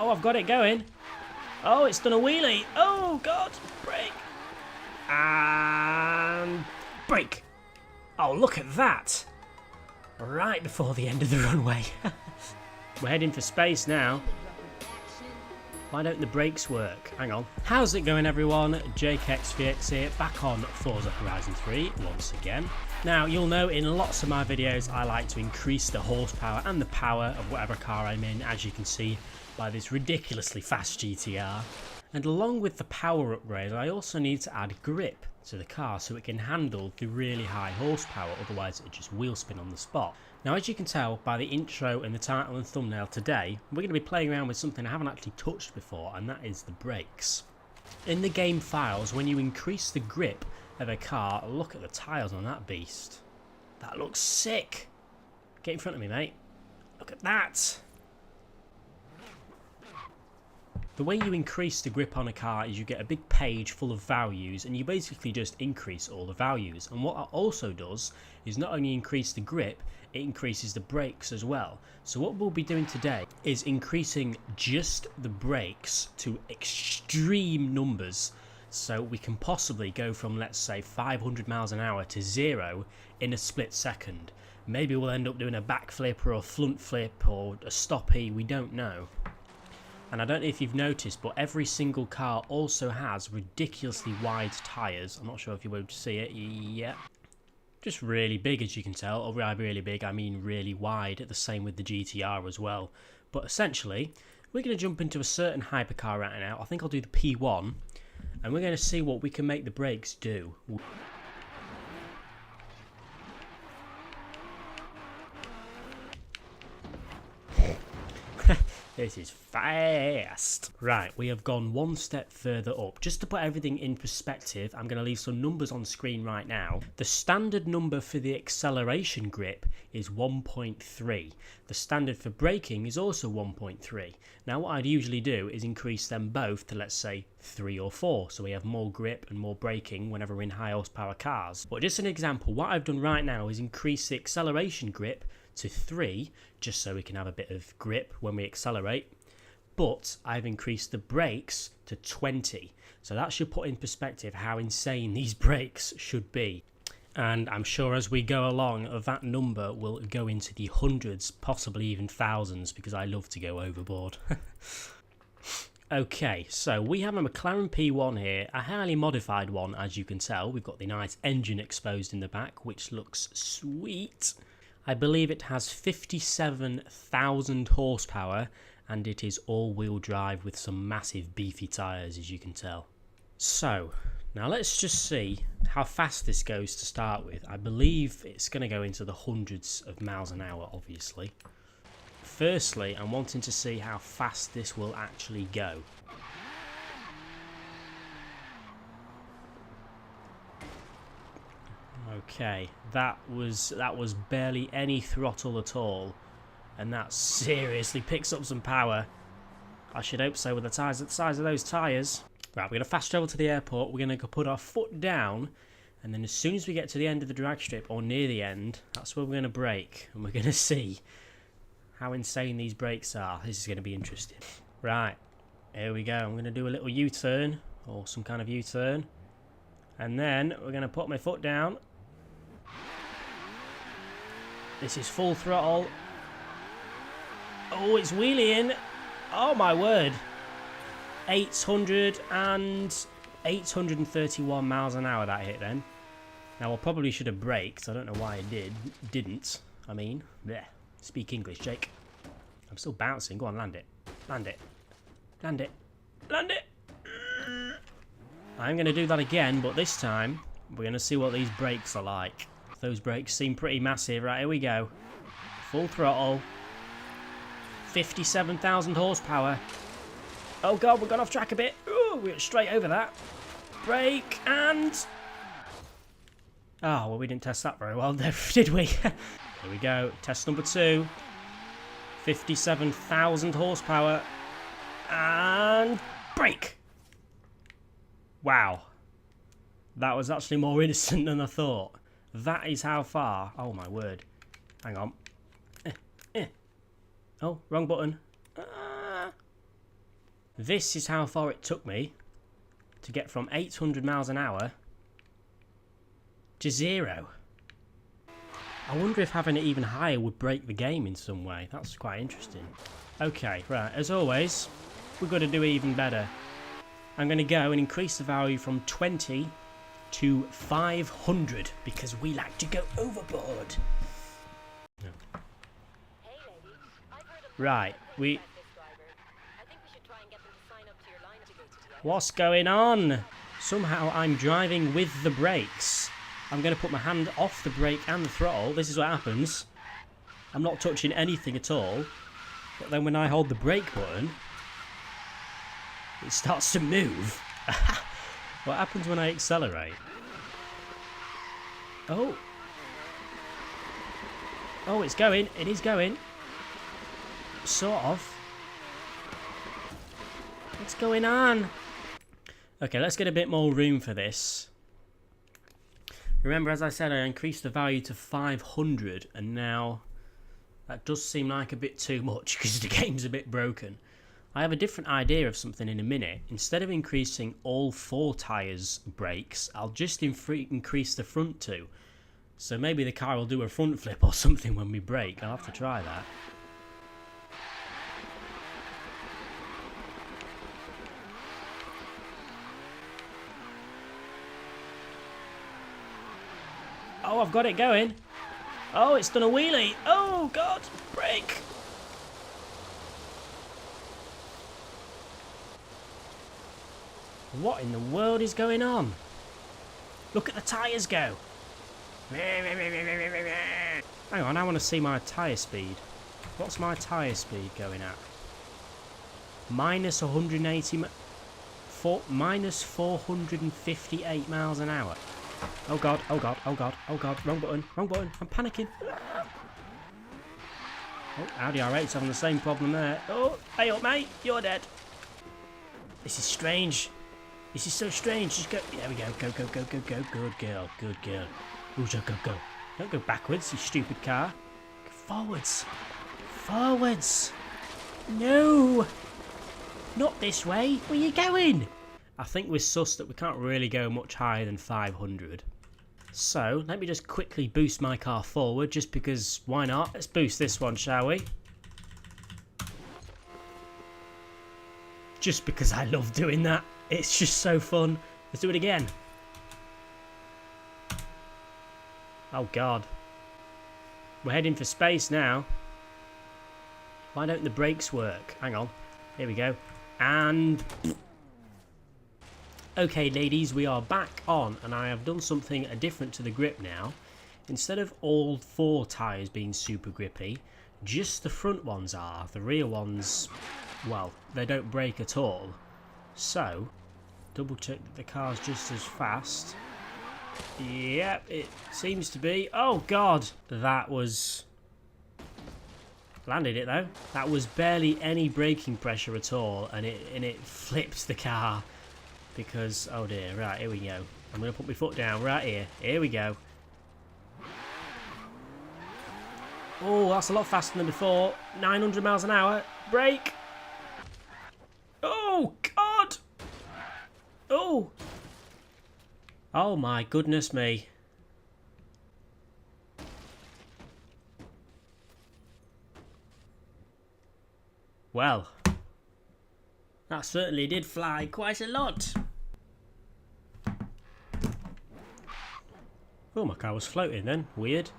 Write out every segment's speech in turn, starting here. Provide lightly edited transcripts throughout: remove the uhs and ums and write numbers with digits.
Oh, I've got it going. Oh, it's done a wheelie. Oh, God. Brake. And brake. Oh, look at that. Right before the end of the runway. We're heading for space now. Why don't the brakes work? Hang on. How's it going, everyone? JakeXVX here, back on Forza Horizon 3 once again. Now, you'll know in lots of my videos I like to increase the horsepower and the power of whatever car I'm in, as you can see by this ridiculously fast GTR. And along with the power upgrade, I also need to add grip to the car so it can handle the really high horsepower, otherwise it just wheel spin on the spot. Now, as you can tell by the intro and the title and thumbnail today, we're going to be playing around with something I haven't actually touched before, and that is the brakes. In the game files, when you increase the grip of a car, look at the tyres on that beast. That looks sick. Get in front of me, mate. Look at that. The way you increase the grip on a car is you get a big page full of values and you basically just increase all the values. And what that also does is not only increase the grip, it increases the brakes as well. So what we'll be doing today is increasing just the brakes to extreme numbers. So we can possibly go from, let's say, 500 miles an hour to 0 in a split second. Maybe we'll end up doing a backflip or a front flip or a stoppie, we don't know. And I don't know if you've noticed, but every single car also has ridiculously wide tyres. I'm not sure if you're able to see it. Yeah. Just really big, as you can tell. Or by really big, I mean really wide. The same with the GTR as well. But essentially, we're going to jump into a certain hypercar right now. I think I'll do the P1. And we're going to see what we can make the brakes do. This is fast. Right, we have gone one step further up. Just to put everything in perspective, I'm going to leave some numbers on screen right now. The standard number for the acceleration grip is 1.3. The standard for braking is also 1.3. Now what I'd usually do is increase them both to, let's say, 3 or 4, so we have more grip and more braking whenever we're in high horsepower cars. But just an example, what I've done right now is increase the acceleration grip to 3, just so we can have a bit of grip when we accelerate, but I've increased the brakes to 20, so that should put in perspective how insane these brakes should be. And I'm sure as we go along, that number will go into the hundreds, possibly even thousands, because I love to go overboard. Okay, so we have a McLaren P1 here, a highly modified one, as you can tell. We've got the nice engine exposed in the back, which looks sweet. I believe it has 57,000 horsepower and it is all-wheel drive with some massive beefy tyres, as you can tell. So, now let's just see how fast this goes to start with. I believe it's going to go into the hundreds of miles an hour, obviously. Firstly, I'm wanting to see how fast this will actually go. Okay, that was barely any throttle at all, and that seriously picks up some power. I should hope so with the size of those tyres. Right, we're going to fast travel to the airport, we're going to put our foot down, and then as soon as we get to the end of the drag strip, or near the end, that's where we're going to brake, and we're going to see how insane these brakes are. This is going to be interesting. Right, here we go. I'm going to do a little U-turn, or some kind of U-turn, and then we're going to put my foot down. This is full throttle. Oh, it's wheeling. Oh my word. 831 miles an hour that hit then. Now I probably should have braked. I don't know why I didn't. I mean, bleh. Speak English, Jake. I'm still bouncing. Go on, land it. Land it. Land it. Land it. I'm going to do that again, but this time we're going to see what these brakes are like. Those brakes seem pretty massive. Right, here we go. Full throttle. 57,000 horsepower. Oh god, we've gone off track a bit. Ooh, we went straight over that. Brake and... Oh, well, we didn't test that very well, did we? Here we go. Test number 2. 57,000 horsepower. And... brake. Wow. That was actually more innocent than I thought. That is how far. Oh my word. Hang on. Oh, wrong button. This is how far it took me to get from 800 miles an hour to 0. I wonder if having it even higher would break the game in some way. That's quite interesting. Okay, right, as always, we've got to do even better. I'm going to go and increase the value from 20 to 500 because we like to go overboard. No. Right, What's going on? Somehow I'm driving with the brakes. I'm going to put my hand off the brake and the throttle. This is what happens. I'm not touching anything at all. But then when I hold the brake button, it starts to move. What happens when I accelerate? Oh. Oh, it's going. It is going. Sort of. What's going on? Okay, let's get a bit more room for this. Remember, as I said, I increased the value to 500, and now that does seem like a bit too much because the game's a bit broken. I have a different idea of something in a minute. Instead of increasing all 4 tyres brakes, I'll just increase the front 2. So maybe the car will do a front flip or something when we brake. I'll have to try that. Oh, I've got it going. Oh, it's done a wheelie. Oh, God. Brake. What in the world is going on? Look at the tyres go. Hang on, I want to see my tyre speed. What's my tyre speed going at? Minus 180... minus 458 miles an hour. Oh god, oh god, oh god, oh god, wrong button, I'm panicking. Oh, Audi R8's having the same problem there. Oh, hey up mate, you're dead. This is strange. This is so strange. Just go, there we go, go, good girl, good girl. Ooh, go. Don't go backwards, you stupid car. Go forwards. No, not this way, where are you going? I think we're sus that we can't really go much higher than 500. So, let me just quickly boost my car forward, just because, why not? Let's boost this one, shall we? Just because I love doing that. It's just so fun. Let's do it again. Oh, God. We're heading for space now. Why don't the brakes work? Hang on. Here we go. And... Okay, ladies, we are back on, and I have done something different to the grip now. Instead of all 4 tyres being super grippy, just the front ones are. The rear ones, well, they don't brake at all. So, double check that the car's just as fast. Yep, it seems to be. Oh, God, that was... Landed it, though. That was barely any braking pressure at all, and it flipped the car. Because, oh dear, right, here we go. I'm going to put my foot down right here. Here we go. Oh, that's a lot faster than before. 900 miles an hour. Brake. Oh, God. Oh. Oh, my goodness me. Well. That certainly did fly quite a lot. Oh, my car was floating then. Weird.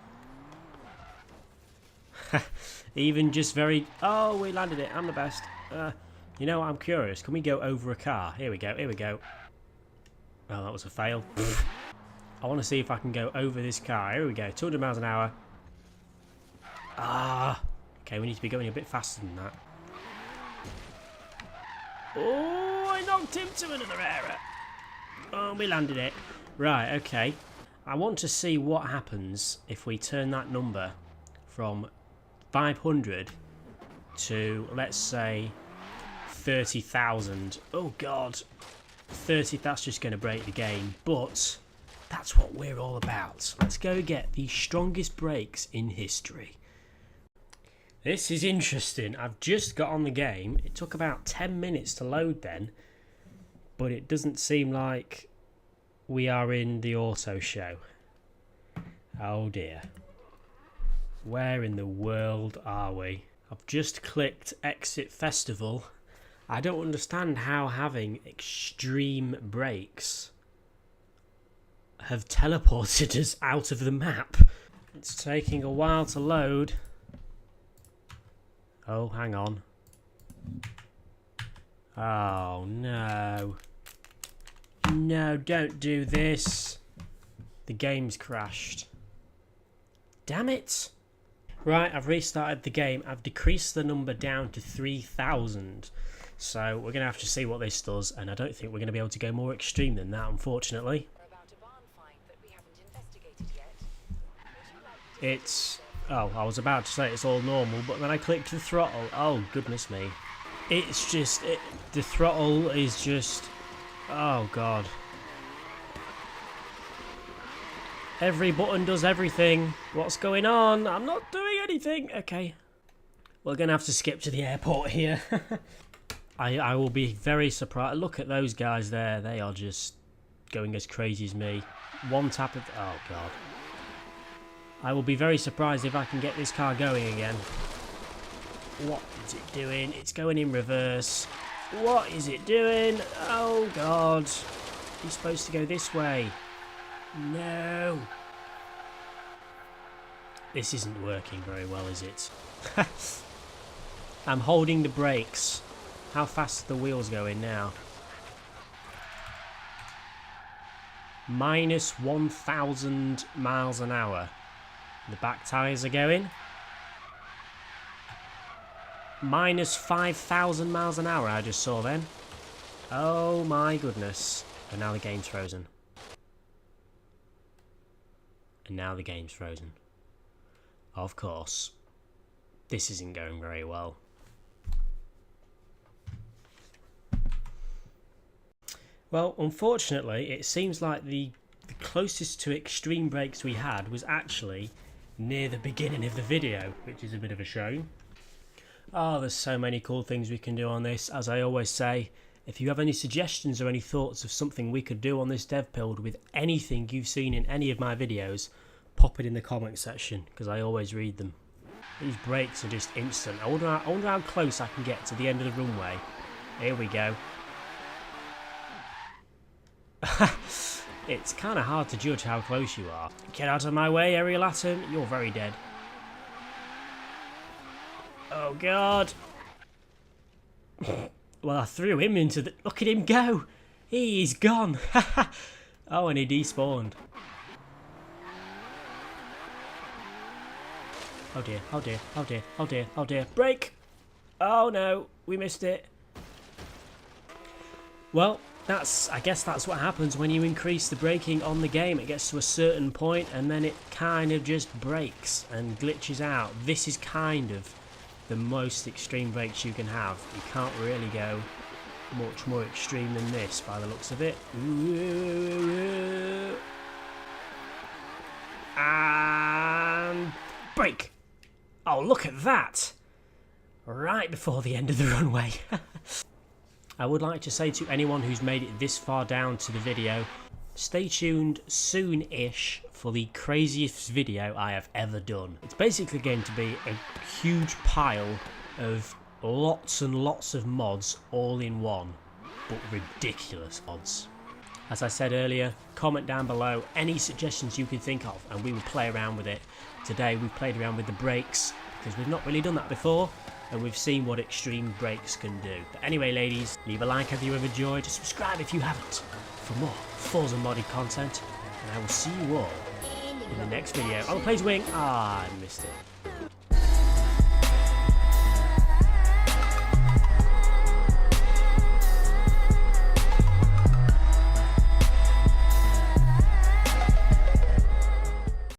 Even just very... Oh, we landed it. I'm the best. You know what? I'm curious. Can we go over a car? Here we go. Here we go. Oh, that was a fail. I want to see if I can go over this car. Here we go. 200 miles an hour. Ah. Okay, we need to be going a bit faster than that. Oh, I knocked him to another error. Oh, we landed it. Right, okay. I want to see what happens if we turn that number from 500 to, let's say, 30,000. Oh, God. 30, that's just going to break the game. But that's what we're all about. Let's go get the strongest brakes in history. This is interesting. I've just got on the game. It took about 10 minutes to load then, but it doesn't seem like we are in the auto show. Oh dear. Where in the world are we? I've just clicked exit festival. I don't understand how having extreme brakes have teleported us out of the map. It's taking a while to load. Oh, hang on. Oh, no. No, don't do this. The game's crashed. Damn it. Right, I've restarted the game. I've decreased the number down to 3,000. So we're going to have to see what this does. And I don't think we're going to be able to go more extreme than that, unfortunately. It's... Oh, I was about to say it's all normal, but then I clicked the throttle. Oh, goodness me. It's just... the throttle is just... Oh, God. Every button does everything. What's going on? I'm not doing anything. Okay. We're going to have to skip to the airport here. I will be very surprised. Look at those guys there. They are just going as crazy as me. One tap of... Oh, God. I will be very surprised if I can get this car going again. What is it doing? It's going in reverse. What is it doing? Oh, God. He's supposed to go this way. No. This isn't working very well, is it? I'm holding the brakes. How fast are the wheels going now? Minus 1,000 miles an hour. The back tyres are going. Minus 5,000 miles an hour I just saw then. Oh my goodness. And now the game's frozen. And now the game's frozen. Of course. This isn't going very well. Well, unfortunately, it seems like the closest to extreme brakes we had was actually near the beginning of the video, which is a bit of a shame. Oh, there's so many cool things we can do on this. As I always say, if you have any suggestions or any thoughts of something we could do on this dev build with anything you've seen in any of my videos, pop it in the comment section, because I always read them. These brakes are just instant. I wonder how close I can get to the end of the runway. Here we go. It's kind of hard to judge how close you are. Get out of my way, aerial atom. You're very dead. Oh, God. Well, I threw him into the... Look at him go. He's gone. Oh, and he despawned. Oh, dear. Oh, dear. Oh, dear. Oh, dear. Oh, dear. Brake. Oh, no. We missed it. Well... I guess that's what happens when you increase the braking on the game. It gets to a certain point and then it kind of just breaks and glitches out. This is kind of the most extreme brakes you can have. You can't really go much more extreme than this by the looks of it. And brake. Oh, look at that. Right before the end of the runway. I would like to say to anyone who's made it this far down to the video, stay tuned soon-ish for the craziest video I have ever done. It's basically going to be a huge pile of lots and lots of mods all in one, but ridiculous mods. As I said earlier, comment down below any suggestions you can think of and we will play around with it. Today we've played around with the brakes because we've not really done that before. And we've seen what extreme brakes can do. But anyway, ladies, leave a like if you have enjoyed, subscribe if you haven't for more Forza modded content, and I will see you all in the next video. Oh, plays wing. Ah, I missed it.